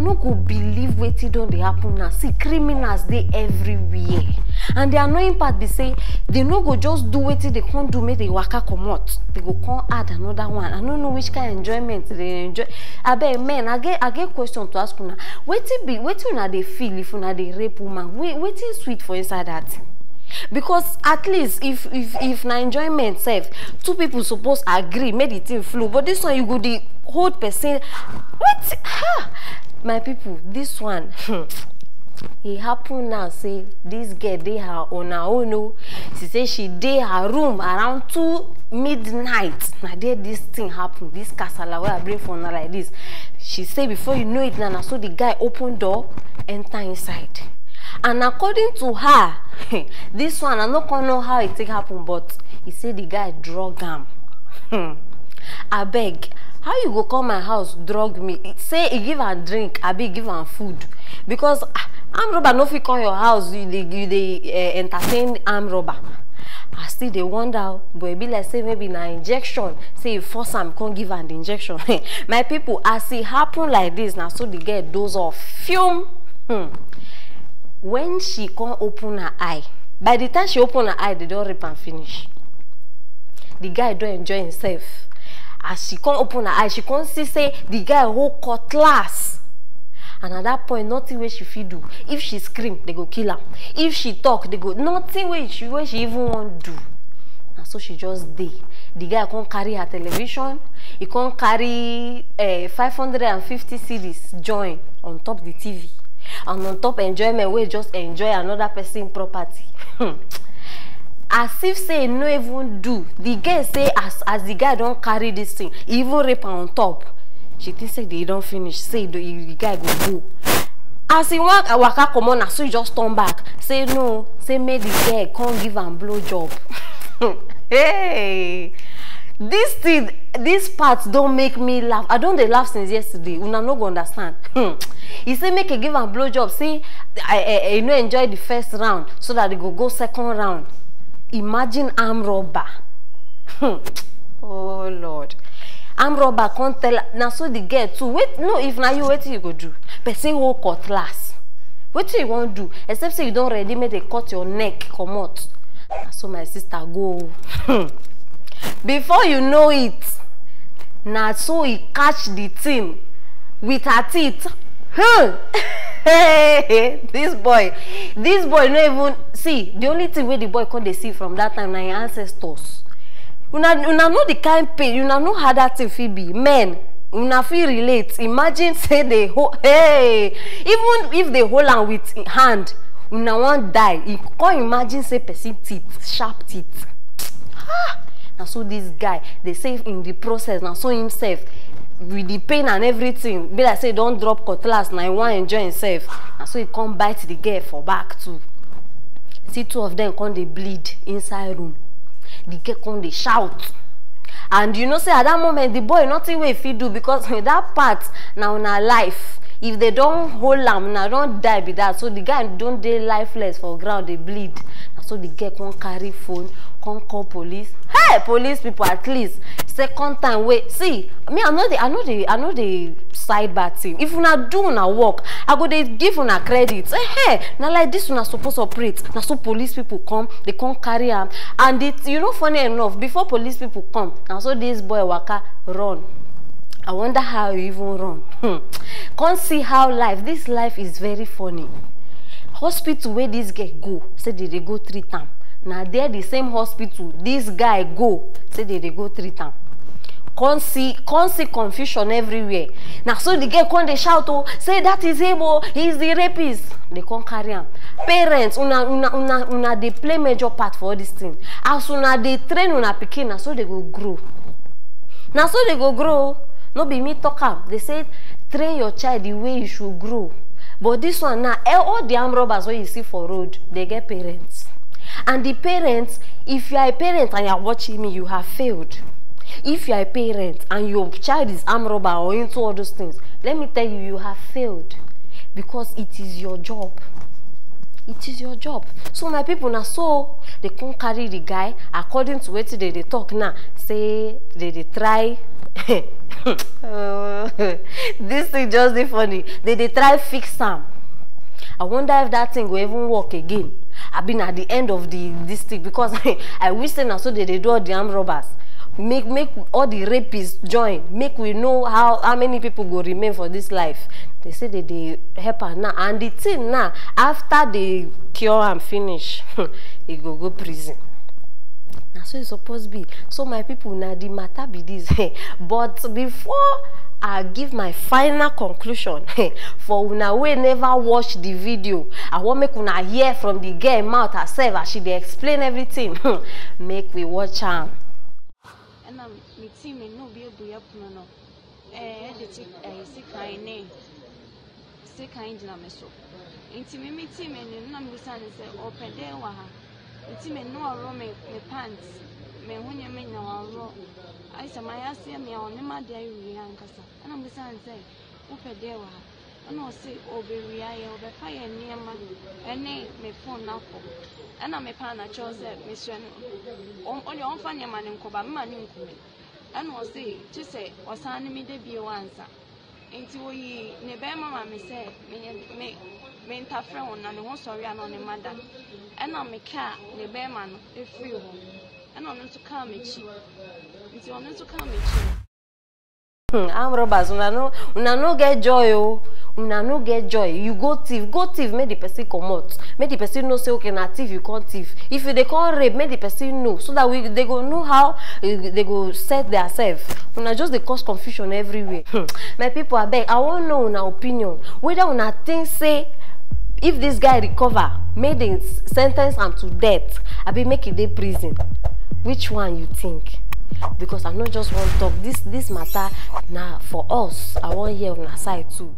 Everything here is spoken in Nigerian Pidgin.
no go believe wetin don dey happen now. See, criminals dey everywhere, and the annoying part be say they no go just do wetin they can't do make they waka comot. They go come add another one. I don't know which kind of enjoyment they enjoy. Abeg, men, I get question to ask una. Wetin una dey feel if una dey rape woman? Wetin sweet for inside that? Because at least if na enjoyment sef, two people suppose agree make the thing flow. But this one you go the whole person. What? My people, this one it happen now. Say this girl dey her on her own. Oh, she say she dey her room around 2 midnight. Now there this thing happen. This kasala where I bring for her like this. She say before you know it now, so the guy open door, enter inside. And according to her, this one, I not gonna know how it take happen, but he said the guy drug him. I beg, how you go come my house drug me? It say he give her drink, I be give her food. Because arm robber no fit come your house, you entertain arm robber. I still they wonder, but it be like say maybe na injection. Say if force am can't give her the injection. My people, as it happen like this, now so the girl doze off. Fume. When she can't open her eye, by the time she open her eye, they don't rape and finish. The guy don't enjoy himself. As she can't open her eye, she can't see say the guy whole cutlass. And at that point, nothing where she feel do. If she scream, they go kill her. If she talk, they go nothing where she even want do. And so she just dey. The guy can't carry her television. He can't carry 550 CDs join on top the TV. And on top enjoyment, we just enjoy another person's property. As if say no even do. The girl say as the guy don't carry this thing, he even rape on top. She thinks say they don't finish. Say the guy go. As he walk, I waka come on, so he just turn back. Say no. Say make the girl can't give him blow job. Hey. This thing, these parts don't make me laugh. I don't they laugh since yesterday. Una no go understand. He say make a give and blow job. See, I know enjoy the first round so that they go second round. Imagine arm robber. Oh Lord, arm robber can't tell. Now so the girl too. Wait, no. If now you wait, you go do. Person who cutlass. What you want to do? Except say you don't ready, make they cut your neck come out. So my sister go. Before you know it, now so he catch the thing with her teeth. Hey, this boy no even see. The only thing where the boy can't see from that time na his ancestors. Una know the kind pain. Una know how that thing feel be. Men, una feel relate. Imagine say they even if they hold on with hand, una won't die. You can't imagine say person teeth, sharp teeth. Now so this guy, they say in the process, now so himself, with the pain and everything, be like say don't drop cutlass, now he want to enjoy himself. Now so he come bite the girl for back too. See two of them come they bleed inside room. The girl come they shout. And you know say at that moment the boy nothing way if he do, because with that part now in our life, if they don't hold him, now don't die be that. So the guy don't dey lifeless for ground, they bleed. So the girl can't carry phone, can't call police. Hey, police people, at least second time wait. See, me I know the side bad thing. If una do una work, I go they give una credit. Hey, now like this una supposed to operate. Now so police people come, they can't carry am. And it, you know, funny enough, before police people come, now so this boy waka run. I wonder how you even run. Can't see how this life is very funny. Hospital where this guy go, say they go 3 times. Now there the same hospital this guy go, say they go 3 times. Can't see confusion everywhere. Now so the guy can't they shout, oh, say that is him, oh, he's the rapist. They can't carry him. Parents, una they play major part for this thing. As una they train una pikin, now so they go grow. Now so they go grow. No be me talk am. They say train your child the way you should grow. But this one now, all the armed robbers what you see for road, they get parents. And the parents, if you are a parent and you are watching me, you have failed. If you are a parent and your child is armed robber or into all those things, let me tell you, you have failed. Because it is your job. It is your job. So my people now, so they can't carry the guy according to what they talk now. Say they try This thing just dey funny. They try fix am. I wonder if that thing will even work again. I've been at the end of this thing, because I wish say now so they do all the armed robbers. Make all the rapists join. Make we know how many people go remain for this life. They say that they help her now, and the thing now after they cure and finish, he go prison. Now so it's supposed to be. So my people, now the matter be this. But before I give my final conclusion, for una we never watch the video, I want make una hear from the girl mouth herself as she dey explain everything. Make we watch am. And my team no be able to no. Say kind na me so. Inti me team and na me say open there wa ha. Inti me no ro me pants. Me hunye me na wa ro. I say my asia me on ma dey wi ankasa. Na me say open there wa ha. And say obewi aye obefa ye niema ene me phone na ko. Na me pa na cho say me sua no. Onye on fa niema ne nkoba me ma ne nkumi. And say just say osan me de bi wansa. Inti wo yi ne be mama me say me interfere on na ne ho sorry ana ne mada. Na me ka ne be ma no e free ho. Na ono to ka me chi. Inti ono to ka me chi. Armed robbers, una no get joy, oh. Una no get joy. You go thief, make the person come out. Make the person know say okay, na thief you can't thief. If they can't rape, make the person know, so that they go know how they go set themselves. Una just they cause confusion everywhere. My people, I beg, I want to know una opinion. Whether una think say if this guy recover, make they sentence him to death, I be make it dey prison. Which one you think? Because I not just want to talk this matter now for us. I want hear on our side too.